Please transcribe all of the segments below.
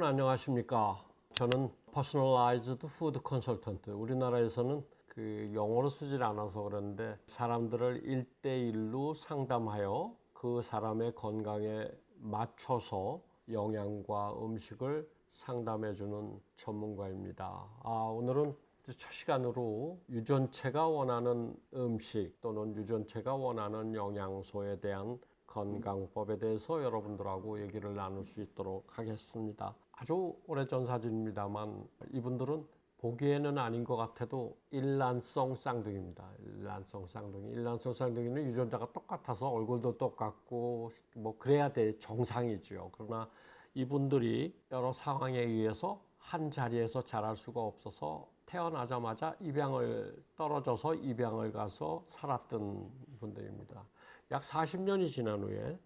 안녕하십니까. 저는 퍼스널라이즈드 푸드 컨설턴트. 우리나라에서는 그 영어로 쓰질 않아서 그런데 사람들을 1대1로 상담하여 그 사람의 건강에 맞춰서 영양과 음식을 상담해주는 전문가입니다. 오늘은 첫 시간으로 유전체가 원하는 음식 또는 유전체가 원하는 영양소에 대한 건강법에 대해서 여러분들하고 얘기를 나눌 수 있도록 하겠습니다. 아주 오래전 사진입니다만 이분들은 보기에는 아닌 것 같아도 일란성 쌍둥이입니다. 일란성 쌍둥이. 일란성 쌍둥이는 유전자가 똑같아서 얼굴도 똑같고 뭐 그래야 돼 정상이죠. 그러나 이분들이 여러 상황에 의해서 한 자리에서 자랄 수가 없어서 태어나자마자 입양을 떨어져서 입양을 가서 살았던 분들입니다. 약 40년이 지난 후에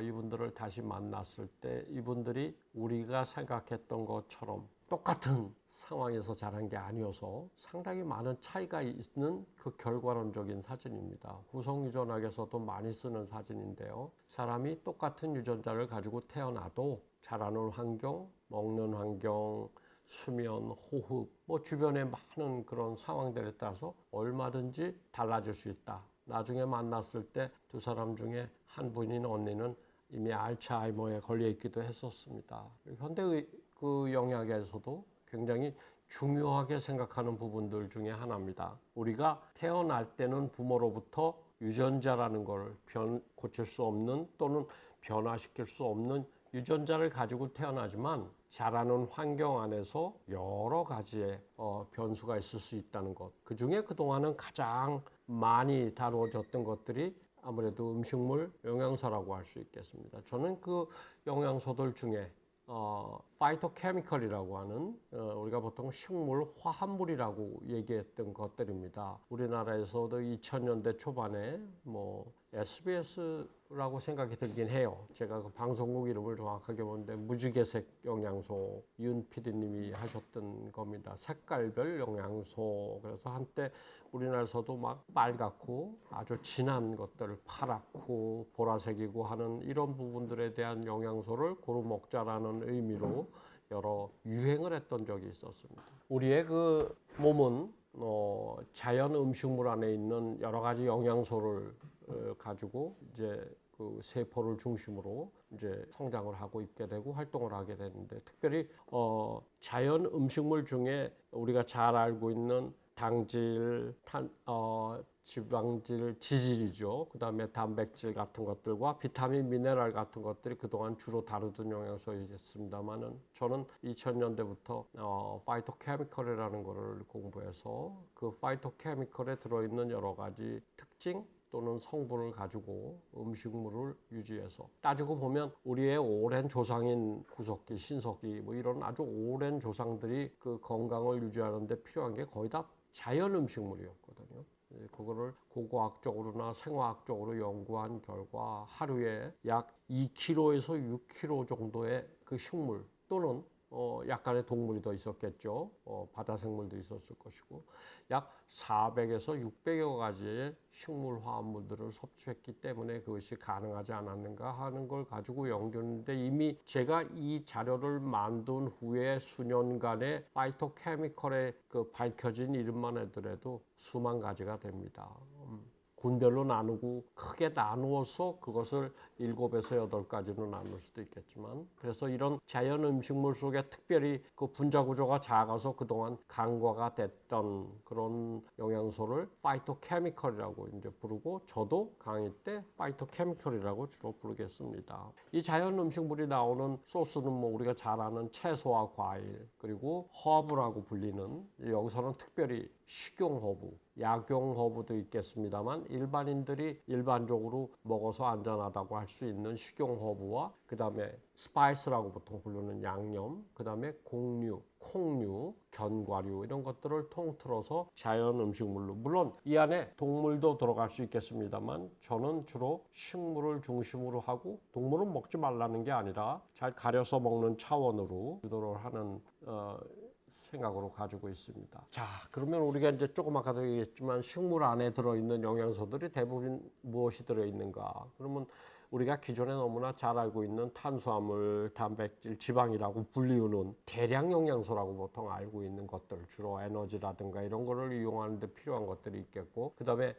이분들을 다시 만났을 때 이분들이 우리가 생각했던 것처럼 똑같은 상황에서 자란 게 아니어서 상당히 많은 차이가 있는 그 결과론적인 사진입니다. 후성유전학에서도 많이 쓰는 사진인데요. 사람이 똑같은 유전자를 가지고 태어나도 자라는 환경, 먹는 환경, 수면, 호흡, 뭐 주변의 많은 그런 상황들에 따라서 얼마든지 달라질 수 있다. 나중에 만났을 때 두 사람 중에 한 분인 언니는 이미 알츠하이머에 걸려 있기도 했었습니다. 현대 그 영역에서도 굉장히 중요하게 생각하는 부분들 중에 하나입니다. 우리가 태어날 때는 부모로부터 유전자라는 걸 고칠 수 없는 또는 변화시킬 수 없는 유전자를 가지고 태어나지만 자라는 환경 안에서 여러 가지의 변수가 있을 수 있다는 것. 그 중에 그동안은 가장 많이 다루어졌던 것들이 아무래도 음식물 영양소라고 할 수 있겠습니다. 저는 그 영양소들 중에 파이토케미컬이라고 하는 우리가 보통 식물 화합물이라고 얘기했던 것들입니다. 우리나라에서도 2000년대 초반에 뭐 SBS라고 생각이 들긴 해요. 제가 그 방송국 이름을 정확하게 보는데 무지개색 영양소 윤 PD님이 하셨던 겁니다. 색깔별 영양소. 그래서 한때 우리나라에서도 막 빨갛고 아주 진한 것들 파랗고 보라색이고 하는 이런 부분들에 대한 영양소를 고루 먹자라는 의미로 여러 유행을 했던 적이 있었습니다. 우리의 그 몸은 자연 음식물 안에 있는 여러 가지 영양소를 가지고 이제 그 세포를 중심으로 이제 성장을 하고 있게 되고 활동을 하게 되는데 특별히 자연 음식물 중에 우리가 잘 알고 있는 당질, 지방질, 지질이죠. 그 다음에 단백질 같은 것들과 비타민, 미네랄 같은 것들이 그동안 주로 다루던 영양소였습니다만은 저는 2000년대부터 파이토케미컬이라는 거를 공부해서 그 파이토케미컬에 들어있는 여러 가지 특징 또는 성분을 가지고 음식물을 유지해서 따지고 보면 우리의 오랜 조상인 구석기, 신석기 뭐 이런 아주 오랜 조상들이 그 건강을 유지하는 데 필요한 게 거의 다 자연 음식물이었거든요. 그거를 고고학적으로나 생화학적으로 연구한 결과 하루에 약 2kg에서 6kg 정도의 그 식물 또는 약간의 동물이 더 있었겠죠. 바다 생물도 있었을 것이고 약 400에서 600여 가지의 식물 화합물들을 섭취했기 때문에 그것이 가능하지 않았는가 하는 걸 가지고 연구했는데 이미 제가 이 자료를 만든 후에 수년간의 파이토케미컬에 그 밝혀진 이름만 하더라도 수만 가지가 됩니다. 군별로 나누고 크게 나누어서 그것을 7에서 8가지로 나눌 수도 있겠지만 그래서 이런 자연 음식물 속에 특별히 그 분자 구조가 작아서 그동안 간과가 됐던 그런 영양소를 파이토케미컬이라고 이제 부르고 저도 강의 때 파이토케미컬이라고 주로 부르겠습니다. 이 자연 음식물이 나오는 소스는 뭐 우리가 잘 아는 채소와 과일 그리고 허브라고 불리는 여기서는 특별히 식용허브, 약용허브도 있겠습니다만 일반인들이 일반적으로 먹어서 안전하다고 할 수 있는 식용허브와 그 다음에 스파이스라고 보통 부르는 양념, 그 다음에 곡류, 콩류, 견과류 이런 것들을 통틀어서 자연 음식물로 물론 이 안에 동물도 들어갈 수 있겠습니다만 저는 주로 식물을 중심으로 하고 동물은 먹지 말라는 게 아니라 잘 가려서 먹는 차원으로 유도를 하는 생각으로 가지고 있습니다. 자, 그러면 우리가 이제 조금 아까도 얘기했지만 식물 안에 들어있는 영양소들이 대부분 무엇이 들어있는가? 그러면 우리가 기존에 너무나 잘 알고 있는 탄수화물, 단백질, 지방이라고 불리우는 대량 영양소라고 보통 알고 있는 것들, 주로 에너지라든가 이런 거를 이용하는 데 필요한 것들이 있겠고, 그 다음에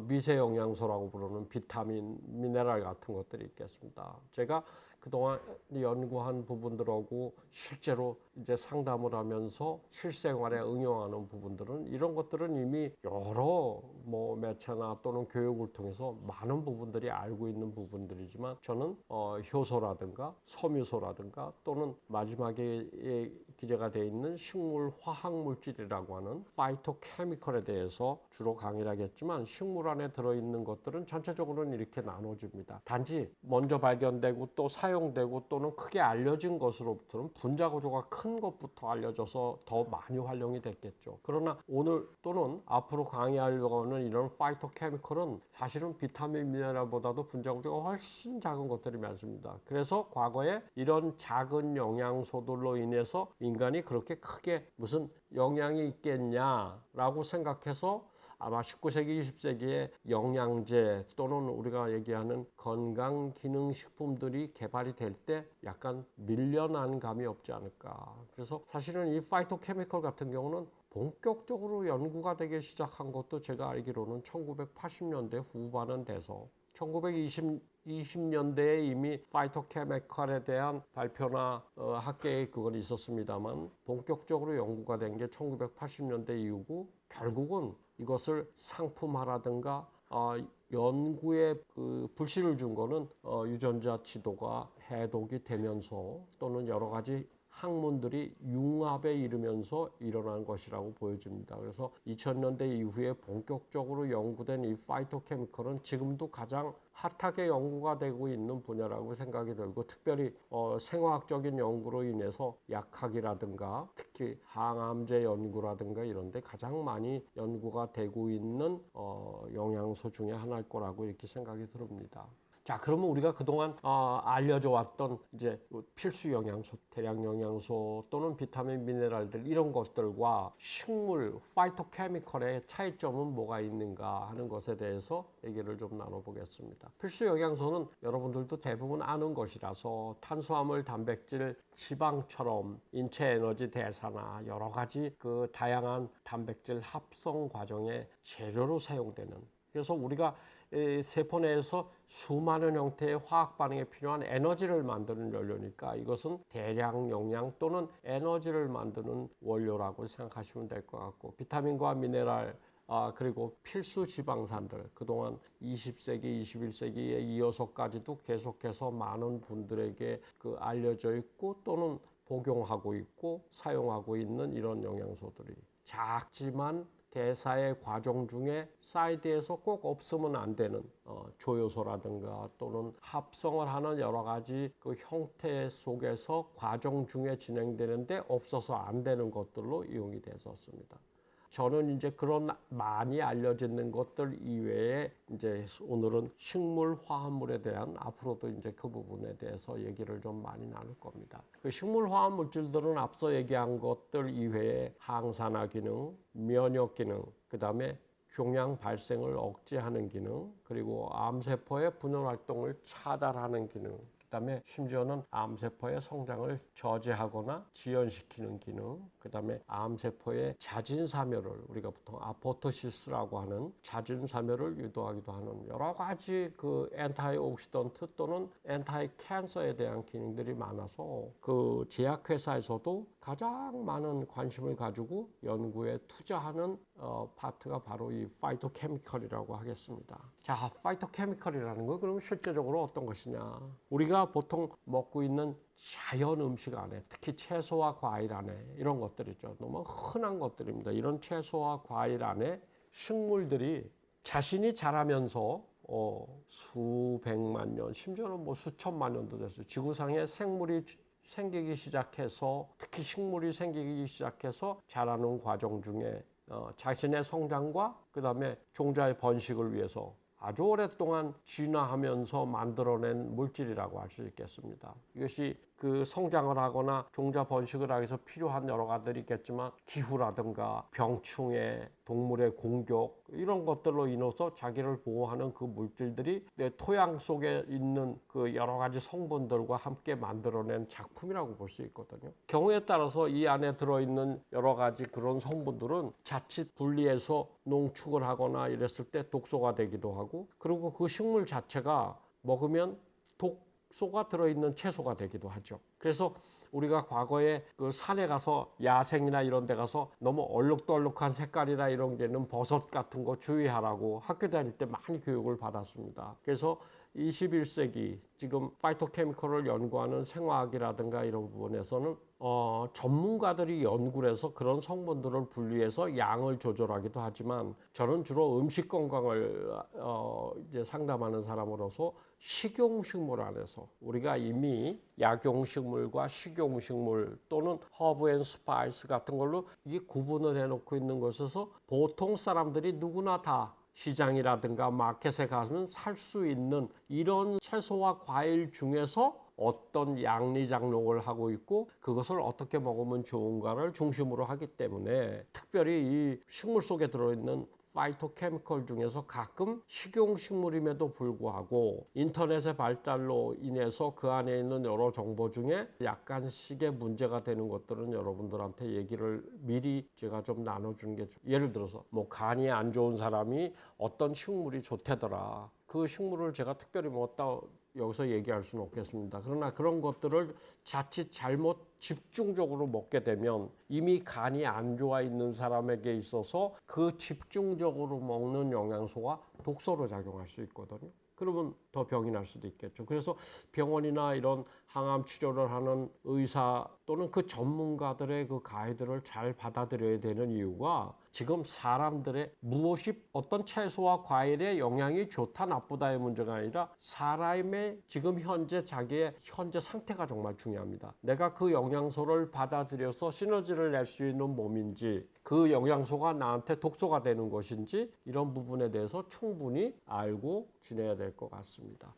미세 영양소라고 부르는 비타민, 미네랄 같은 것들이 있겠습니다. 제가 그동안 연구한 부분들하고 실제로 이제 상담을 하면서 실생활에 응용하는 부분들은 이런 것들은 이미 여러 뭐 매체나 또는 교육을 통해서 많은 부분들이 알고 있는 부분들이지만 저는 효소라든가 섬유소라든가 또는 마지막에 기재가 되어 있는 식물 화학 물질이라고 하는 파이토케미컬에 대해서 주로 강의를 하겠지만 식물 안에 들어있는 것들은 전체적으로는 이렇게 나눠집니다. 단지 먼저 발견되고 또 사용되고 또는 크게 알려진 것으로부터는 분자 구조가 큰 것부터 알려져서 더 많이 활용이 됐겠죠. 그러나 오늘 또는 앞으로 강의하려고 하는 이런 파이토케미컬은 사실은 비타민 미네랄보다도 분자 구조가 훨씬 작은 것들이 많습니다. 그래서 과거에 이런 작은 영양소들로 인해서 인간이 그렇게 크게 무슨 영향이 있겠냐라고 생각해서 아마 19세기, 20세기에 영양제 또는 우리가 얘기하는 건강기능식품들이 개발이 될 때 약간 밀려난 감이 없지 않을까. 그래서 사실은 이 파이토케미컬 같은 경우는 본격적으로 연구가 되기 시작한 것도 제가 알기로는 1980년대 후반은 돼서 1920년대에 이미 파이토케미컬에 대한 발표나 학계의 그건 있었습니다만 본격적으로 연구가 된 게 1980년대 이후고 결국은 이것을 상품화라든가 연구에 그 불씨를 준 거는 유전자 지도가 해독이 되면서 또는 여러 가지 학문들이 융합에 이르면서 일어난 것이라고 보여집니다. 그래서 2000년대 이후에 본격적으로 연구된 이 파이토케미컬은 지금도 가장 핫하게 연구가 되고 있는 분야라고 생각이 들고 특별히 생화학적인 연구로 인해서 약학이라든가 특히 항암제 연구라든가 이런 데 가장 많이 연구가 되고 있는 영양소 중에 하나일 거라고 이렇게 생각이 듭니다. 자, 그러면 우리가 그동안 알려져 왔던 이제 필수 영양소, 대량 영양소 또는 비타민, 미네랄들 이런 것들과 식물, 파이토케미컬의 차이점은 뭐가 있는가 하는 것에 대해서 얘기를 좀 나눠보겠습니다. 필수 영양소는 여러분들도 대부분 아는 것이라서 탄수화물, 단백질, 지방처럼 인체 에너지 대사나 여러 가지 그 다양한 단백질 합성 과정의 재료로 사용되는 그래서 우리가 세포 내에서 수많은 형태의 화학 반응에 필요한 에너지를 만드는 연료니까 이것은 대량 영양 또는 에너지를 만드는 원료라고 생각하시면 될 것 같고 비타민과 미네랄 그리고 필수 지방산들 그동안 20세기, 21세기에 이어서까지도 계속해서 많은 분들에게 그 알려져 있고 또는 복용하고 있고 사용하고 있는 이런 영양소들이 작지만 대사의 과정 중에 사이드에서 꼭 없으면 안 되는 조효소라든가 또는 합성을 하는 여러 가지 그 형태 속에서 과정 중에 진행되는데 없어서 안 되는 것들로 이용이 됐었습니다. 저는 이제 그런 많이 알려지는 것들 이외에 이제 오늘은 식물 화합물에 대한 앞으로도 이제 그 부분에 대해서 얘기를 좀 많이 나눌 겁니다. 그 식물 화합 물질들은 앞서 얘기한 것들 이외에 항산화 기능, 면역 기능, 그다음에 종양 발생을 억제하는 기능, 그리고 암세포의 분열 활동을 차단하는 기능, 그다음에 심지어는 암세포의 성장을 저지하거나 지연시키는 기능, 그다음에 암세포의 자진사멸을 우리가 보통 아포토시스라고 하는 자진사멸을 유도하기도 하는 여러 가지 그 엔타이옥시던트 또는 엔타이 캔서에 대한 기능들이 많아서 그 제약회사에서도 가장 많은 관심을 가지고 연구에 투자하는 파트가 바로 이 파이토케미컬이라고 하겠습니다. 자, 파이토케미컬이라는 거 그럼 실제적으로 어떤 것이냐? 우리가 보통 먹고 있는 자연 음식 안에 특히 채소와 과일 안에 이런 것들 있죠. 너무 흔한 것들입니다. 이런 채소와 과일 안에 식물들이 자신이 자라면서 수백만 년, 심지어는 뭐 수천만 년도 됐어요. 지구상에 생물이 생기기 시작해서 특히 식물이 생기기 시작해서 자라는 과정 중에 자신의 성장과 그 다음에 종자의 번식을 위해서 아주 오랫동안 진화하면서 만들어낸 물질이라고 할 수 있겠습니다. 이것이 그 성장을 하거나 종자 번식을 하기 위해서 필요한 여러 가지들이 있겠지만 기후라든가 병충해, 동물의 공격 이런 것들로 인해서 자기를 보호하는 그 물질들이 내 토양 속에 있는 그 여러 가지 성분들과 함께 만들어낸 작품이라고 볼 수 있거든요. 경우에 따라서 이 안에 들어있는 여러 가지 그런 성분들은 자칫 분리해서 농축을 하거나 이랬을 때 독소가 되기도 하고, 그리고 그 식물 자체가 먹으면 독소가 들어있는 채소가 되기도 하죠. 그래서 우리가 과거에 그 산에 가서 야생이나 이런 데 가서 너무 얼룩덜룩한 색깔이나 이런 게 있는 버섯 같은 거 주의하라고 학교 다닐 때 많이 교육을 받았습니다. 그래서 21세기 지금 파이토케미컬을 연구하는 생화학이라든가 이런 부분에서는 전문가들이 연구를 해서 그런 성분들을 분리해서 양을 조절하기도 하지만, 저는 주로 음식 건강을 이제 상담하는 사람으로서 식용식물 안에서 우리가 이미 약용식물과 식용식물 또는 허브 앤 스파이스 같은 걸로 이게 구분을 해놓고 있는 것에서 보통 사람들이 누구나 다 시장이라든가 마켓에 가면 살 수 있는 이런 채소와 과일 중에서 어떤 양리장롱을 하고 있고 그것을 어떻게 먹으면 좋은가를 중심으로 하기 때문에, 특별히 이 식물 속에 들어있는 파이토케미컬 중에서 가끔 식용식물임에도 불구하고 인터넷의 발달로 인해서 그 안에 있는 여러 정보 중에 약간씩의 문제가 되는 것들은 여러분들한테 얘기를 미리 제가 좀 나눠주는 게, 예를 들어서 뭐 간이 안 좋은 사람이 어떤 식물이 좋대더라, 그 식물을 제가 특별히 먹었다 여기서 얘기할 수는 없겠습니다. 그러나 그런 것들을 자칫 잘못 집중적으로 먹게 되면 이미 간이 안 좋아 있는 사람에게 있어서 그 집중적으로 먹는 영양소가 독소로 작용할 수 있거든요. 그러면 더 병이 날 수도 있겠죠. 그래서 병원이나 이런 항암 치료를 하는 의사 또는 그 전문가들의 그 가이드를 잘 받아들여야 되는 이유가, 지금 사람들의 무엇이 어떤 채소와 과일의 영양이 좋다 나쁘다의 문제가 아니라 사람의 지금 현재 자기의 현재 상태가 정말 중요합니다. 내가 그 영양소를 받아들여서 시너지를 낼 수 있는 몸인지, 그 영양소가 나한테 독소가 되는 것인지, 이런 부분에 대해서 충분히 알고 지내야 될 것 같습니다.